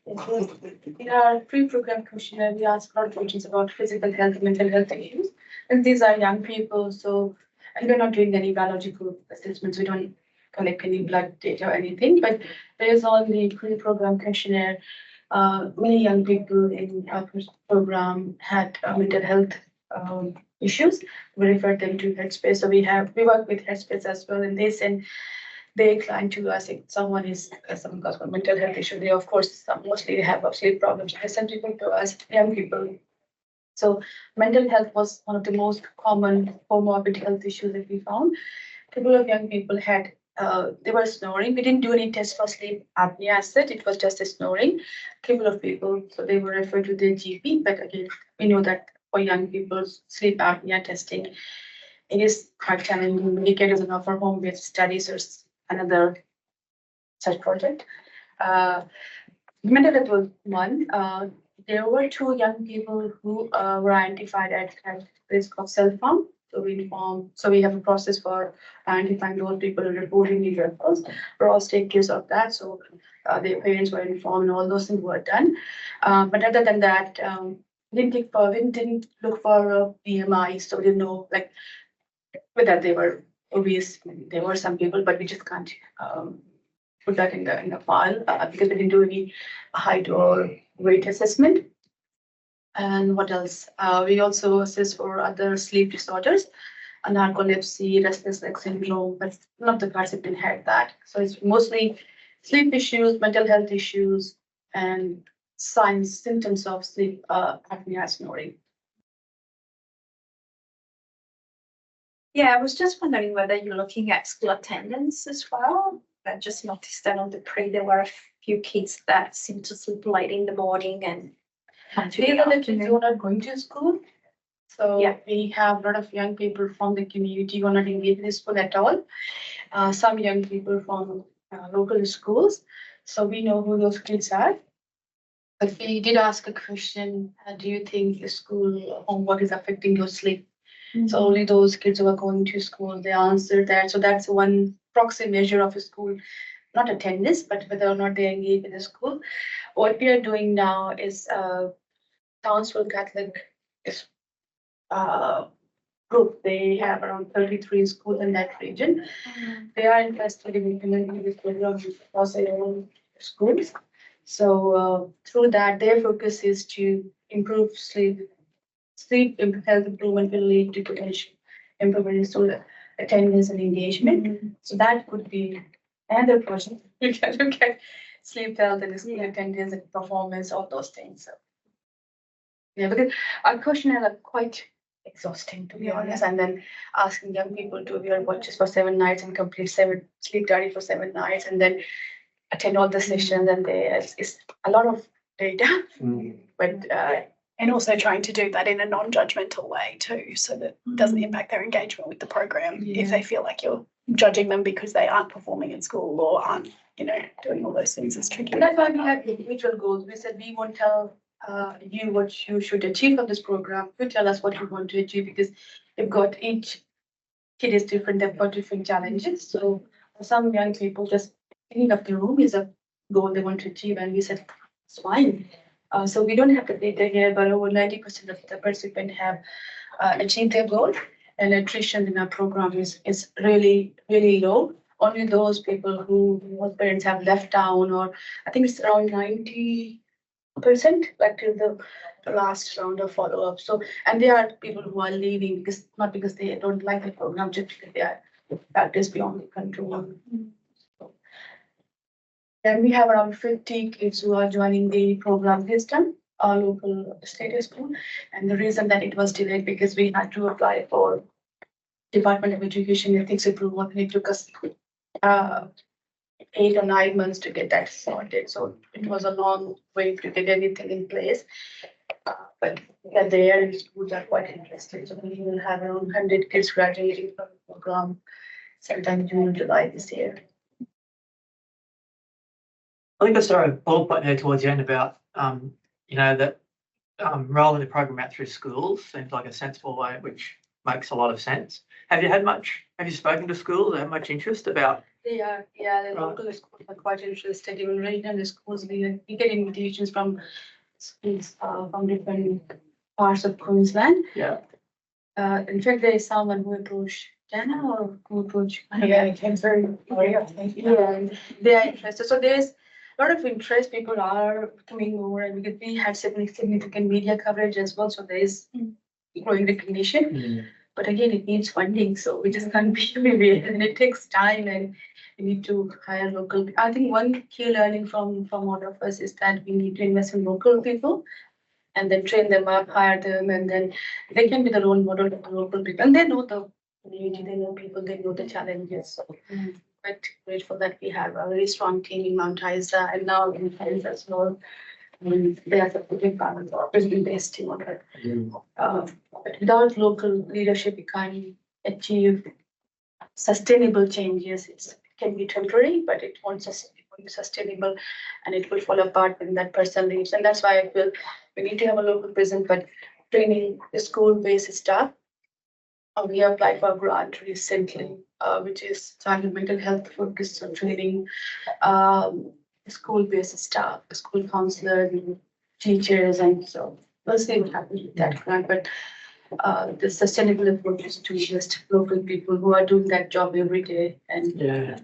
In our pre-programmed questionnaire, we ask a lot of questions about physical health, mental health issues, and these are young people. So, and we're not doing any biological assessments. We don't collect any blood data or anything. But based on the pre-programmed questionnaire, many young people in our program had mental health issues. We referred them to Headspace. So we work with Headspace as well, and they incline to us if someone is someone got a mental health issue. They of course mostly have sleep problems. They send people to us, young people. So mental health was one of the most common comorbid health issues that we found. A couple of young people had they were snoring. We didn't do any test for sleep apnea as such. It was just a snoring. A couple of people, so they were referred to their GP. But again, we know that for young people, sleep apnea testing, it is quite challenging. Medicare doesn't offer home-based studies or another such project. Mental health was one. There were two young people who were identified at risk of self-harm. So we have a process for identifying those people and reporting the referrals. Ross take care of that. So their parents were informed and all those things were done. But other than that, we didn't look for BMI, so we didn't know like whether they were obese. There were some people, but we just can't put that in the file because we didn't do any height or weight assessment. And what else? We also assess for other sleep disorders, narcolepsy, restless leg syndrome, but none of the participants had that. So it's mostly sleep issues, mental health issues, and signs, symptoms of sleep apnea, snoring. Yeah, I was just wondering whether you're looking at school attendance as well. I just noticed that on the pre, there were a few kids that seemed to sleep late in the morning and come to These the are the kids afternoon. who are not going to school. So Yeah. we have a lot of young people from the community who are not engaged in school at all. Some young people from local schools. So we know who those kids are. But we did ask a question, do you think the school homework is affecting your sleep? So only those kids who are going to school, they answered that. So that's one proxy measure of a school, not attendance, but whether or not they engage in the school. What we are doing now is Townsville Catholic is group. They have around 33 schools in that region. They are interested in implementing this program across their own schools. So through that, their focus is to improve sleep. Sleep health improvement will lead to potential improvement in attendance and engagement. So that could be another project. We can look at sleep health and school attendance and performance, all those things. So, yeah, because our questionnaires are quite exhausting, to be honest. And then asking young people to wear watches for 7 nights and complete 7 sleep diary for 7 nights, and then attend all the sessions. And it's a lot of data, but And also trying to do that in a non-judgmental way too, so that it doesn't impact their engagement with the program. If they feel like you're judging them because they aren't performing in school or aren't, doing all those things, is tricky. And that's why we have individual goals. We said we won't tell you what you should achieve from this program. You tell us what you want to achieve, because you've got each kid is different. They've got different challenges. So for some young people, just cleaning up the room is a goal they want to achieve, and we said it's fine. So we don't have the data here, but over 90% of the participants have achieved their goal, and attrition in our program is really, really low. Only those people whose parents have left town, or I think it's around 90%, like till the last round of follow-up. So, and there are people who are leaving because not because they don't like the program, just because they are practice beyond the control. Then we have around 50 kids who are joining the program this time, our local state school. And the reason that it was delayed because we had to apply for Department of Education ethics approval, and it took us 8 or 9 months to get that sorted. So it was a long way to get everything in place. But yeah, there and schools are quite interested. So we will have around 100 kids graduating from the program sometime June, July this year. I think I saw a bullet point there towards the end about, that rolling the program out through schools seems like a sensible way, which makes a lot of sense. Have you spoken to schools? Have much interest about? The local schools are quite interested. Even regional schools, we get invitations from schools from different parts of Queensland. Yeah. In fact, there is someone who approached Jana or who approached. Yeah, it came through. And they are interested. So there's a lot of interest. People are coming over, and because we had significant media coverage as well, so there is growing recognition. But again, it needs funding, so we just can't be everywhere, and it takes time, and we need to hire local. I think one key learning from all of us is that we need to invest in local people, and then train them up, hire them, and then they can be the role model of the local people, and they know the community, they know people, they know the challenges. So quite grateful that we have a very strong team in Mount Isa, and now in Friends as well. They are supporting partners, obviously based in on but without local leadership, we can't achieve sustainable changes. It can be temporary, but it won't be sustainable, and it will fall apart when that person leaves. And that's why I feel we need to have a local presence, but training the school-based staff We applied for a grant recently, which is child and mental health focused on training school-based staff, school counselors, and teachers, and so we'll see what happens with that grant. But the sustainable approach is to just local people who are doing that job every day. And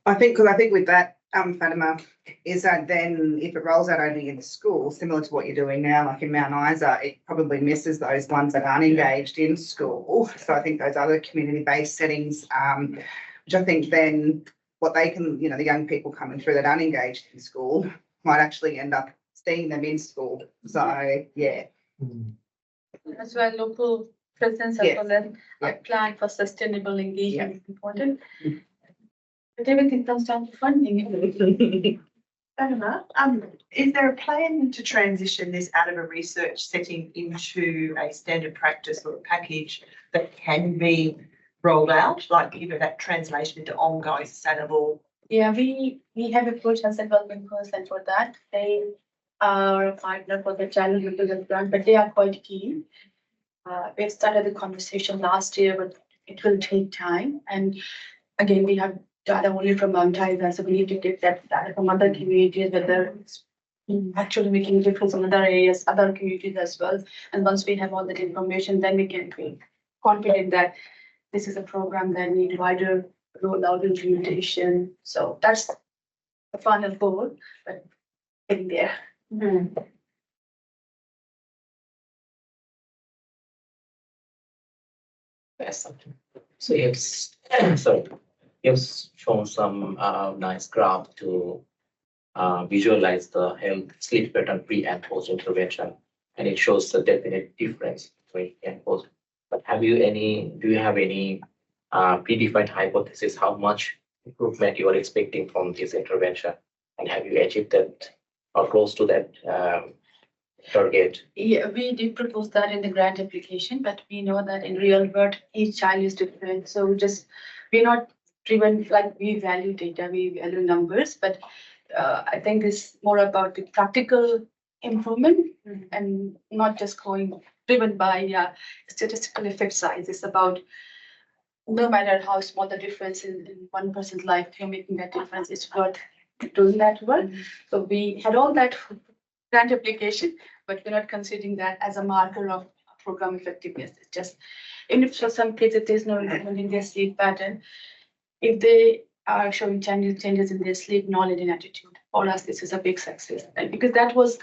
I think with that, Fatima, is that then if it rolls out only in the school, similar to what you're doing now, like in Mount Isa, it probably misses those ones that aren't engaged in school. So I think those other community-based settings, which I think then what they can, the young people coming through that aren't engaged in school might actually end up seeing them in school. So, yeah. That's why local presence as well as a plan for sustainable engagement is important. But everything comes down to funding. Fatima, is there a plan to transition this out of a research setting into a standard practice or a package that can be rolled out, like that translation into ongoing sustainable? Yeah, we have a Poche as a development person for that. They are a partner for the child and mental health grant, but they are quite keen. We started the conversation last year, but it will take time. And again, we have data only from Mount Isa, so we need to get that data from other communities, whether it's actually making a difference in other areas, other communities as well. And once we have all that information, then we can be confident that this is a program that needs wider rollout implementation. So that's the final goal, but getting there. Yes. So you've shown some nice graph to visualize the health sleep pattern pre and post intervention, and it shows the definite difference between pre and post. But do you have any predefined hypothesis how much improvement you are expecting from this intervention, and have you achieved that or close to that target? Yeah, we did propose that in the grant application, but we know that in real world, each child is different. So we're not driven, like we value data, we value numbers, but I think it's more about the practical improvement and not just driven by statistical effect size. It's about no matter how small the difference in one person's life, you're making that difference, it's worth doing that work. So we had all that grant application, but we're not considering that as a marker of program effectiveness. It's just, even if for some kids it is no improvement in their sleep pattern, if they are showing changes in their sleep knowledge and attitude, for us this is a big success. And because that was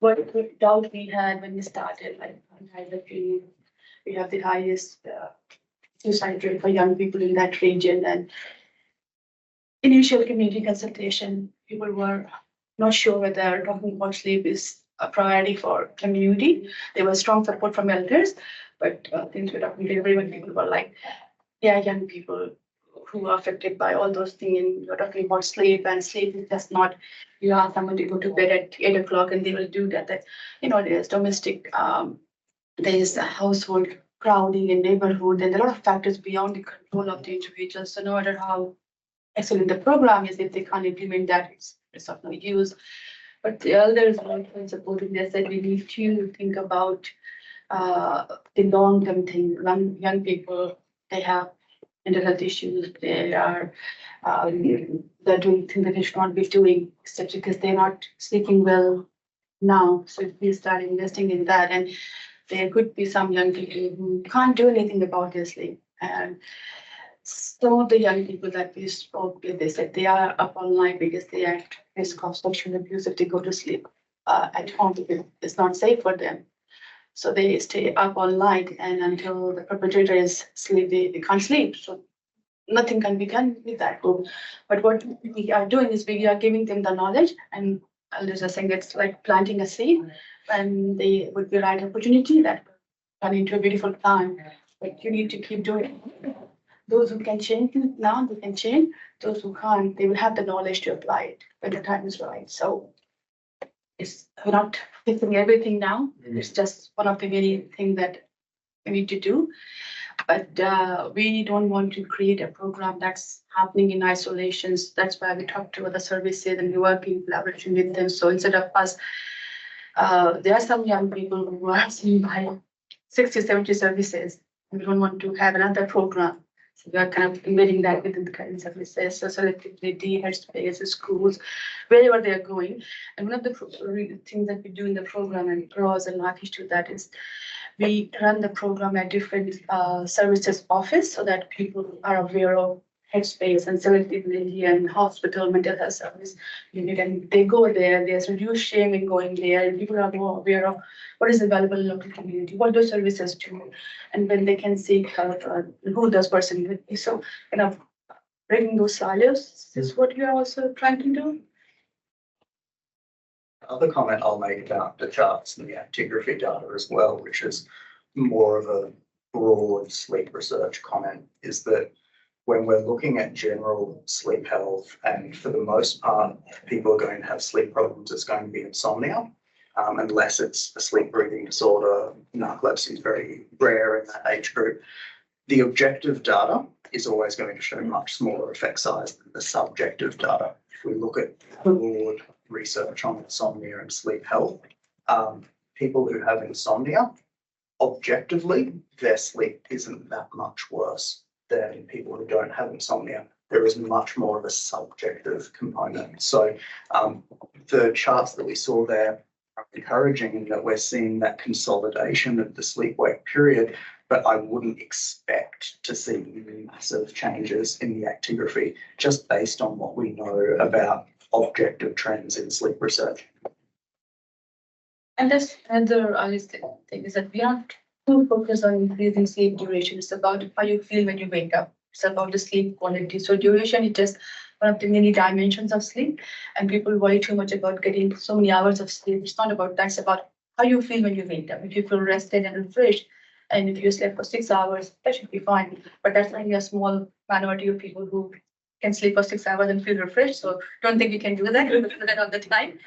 what doubt we had when we started, like we have the highest suicide rate for young people in that region. And initial community consultation, people were not sure whether talking about sleep is a priority for community. There was strong support from elders, but things were talking to everyone. People were like, yeah, young people who are affected by all those things. And you're talking about sleep, and sleep is just not, you ask someone to go to bed at 8 o'clock and they will do that. There's domestic, there's a household crowding in neighborhood, and there are a lot of factors beyond the control of the individual. So no matter how excellent the program is, if they can't implement that, it's of no use. But the elders are also supporting this, that we need to think about the long-term thing. Young people, they have mental health issues. They are they're doing things that they should not be doing, except because they're not sleeping well now. So if we start investing in that, and there could be some young people who can't do anything about their sleep. And some of the young people that we spoke with, they said they are up all night because they are at risk of sexual abuse if they go to sleep at home because it's not safe for them. So they stay up all night, and until the perpetrator is asleep, they can't sleep. So nothing can be done with that group. But what we are doing is we are giving them the knowledge, and elders are saying it's like planting a seed, and they would be right opportunity that turn into a beautiful plant. But you need to keep doing it. Those who can change it now, they can change. Those who can't, they will have the knowledge to apply it when the time is right. So we're not fixing everything now. It's just one of the many things that we need to do. But we don't want to create a program that's happening in isolations. That's why we talk to other services and we work in collaboration with them. So instead of us, there are some young people who are seen by 60, 70 services. We don't want to have another program. So we are kind of embedding that within the current services, so selectivity, headspace, schools, wherever they are going. And one of the things that we do in the program, and Roz and Rakesh do that, is we run the program at different services office so that people are aware of headspace and selectivity and hospital mental health service unit, and they go there. There's reduced shame in going there, and people are more aware of what is available in local community, what those services do, and when they can seek help, who does person with me. So kind of breaking those silos is what we are also trying to do. Other comment I'll make about the charts and the actigraphy data as well, which is more of a broad sleep research comment, is that when we're looking at general sleep health, and for the most part, people are going to have sleep problems, it's going to be insomnia, unless it's a sleep breathing disorder. Narcolepsy is very rare in that age group. The objective data is always going to show much smaller effect size than the subjective data. If we look at broad research on insomnia and sleep health, people who have insomnia, objectively, their sleep isn't that much worse than people who don't have insomnia. There is much more of a subjective component. So the charts that we saw there are encouraging in that we're seeing that consolidation of the sleep-wake period, but I wouldn't expect to see massive changes in the actigraphy just based on what we know about objective trends in sleep research. And that's another thing is that we aren't too focused on increasing sleep duration. It's about how you feel when you wake up. It's about the sleep quality. So duration is just one of the many dimensions of sleep, and people worry too much about getting so many hours of sleep. It's not about that. It's about how you feel when you wake up. If you feel rested and refreshed, and if you sleep for 6 hours, that should be fine. But that's only a small minority of people who can sleep for 6 hours and feel refreshed. So don't think you can do that. You do that all the time.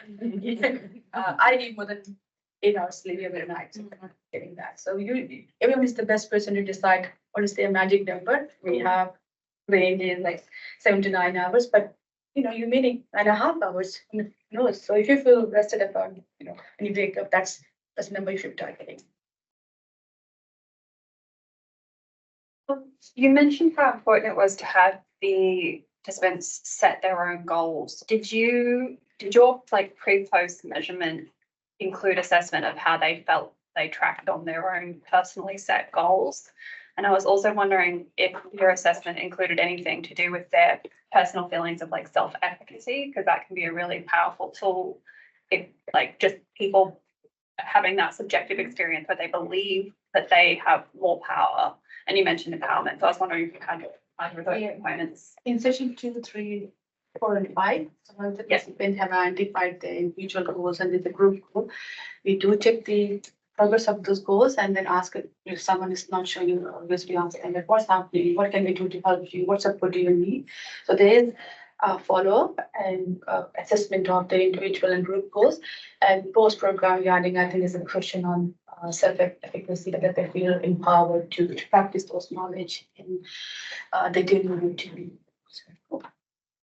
I need more than 8 hours sleep every night. So I'm not getting that. So everyone is the best person to decide what is their magic number. We have range is like 7 to 9 hours, but you may need 9.5 hours. Who knows? So if you feel rested about, when you wake up, that's the number you should be targeting. You mentioned how important it was to have the participants set their own goals. Did your pre-post measurement include assessment of how they felt they tracked on their own personally set goals? And I was also wondering if your assessment included anything to do with their personal feelings of self-efficacy, because that can be a really powerful tool if just people having that subjective experience where they believe that they have more power. And you mentioned empowerment, so I was wondering if you had either of those components. In session 2, 3, 4, and 5, so once the participants have identified the individual goals and the group goal, we do check the progress of those goals and then ask if someone is not showing you, obviously asking what's happening, what can we do to help you, what support do you need. So there is a follow-up and assessment of the individual and group goals. And post-program yarding, I think, is a question on self-efficacy, that they feel empowered to practice those knowledge in the daily routine.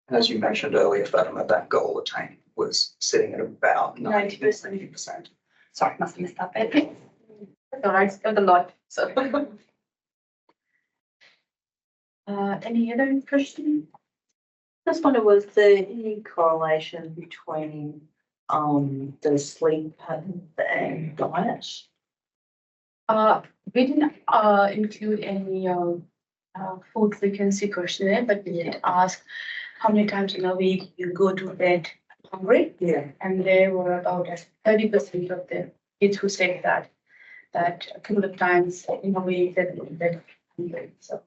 As you mentioned earlier, Fatima, that goal attained was sitting at about 90%. Sorry, must have missed that bit. All right, it's got a lot. So, any other question? Just wonder, was there any correlation between the sleep pattern and diet? We didn't include any food frequency questionnaire, but we did ask how many times in a week you go to bed hungry. Yeah. And there were about 30% of the kids who said that a couple of times in a week that hungry. So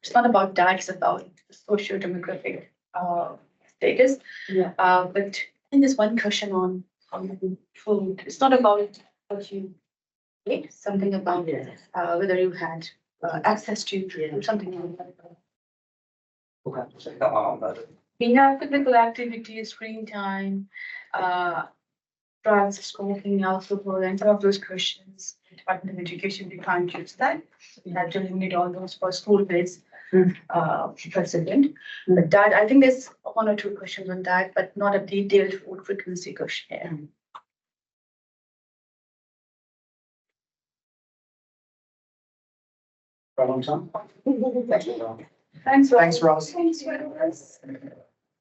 it's not about that, it's about the socio-demographic status. Yeah. But I think there's one question on food. It's not about what you eat, something about whether you had access to something like that. Okay, so that one on that. We have physical activity, screen time, drugs, smoking, alcohol, and some of those questions. Department of Education, we can't use that. So we have to limit all those for school-based president. But that, I think there's 1 or 2 questions on that, but not a detailed food frequency questionnaire. for a long time. Thanks, Thanks, Ross. Thanks, Ross.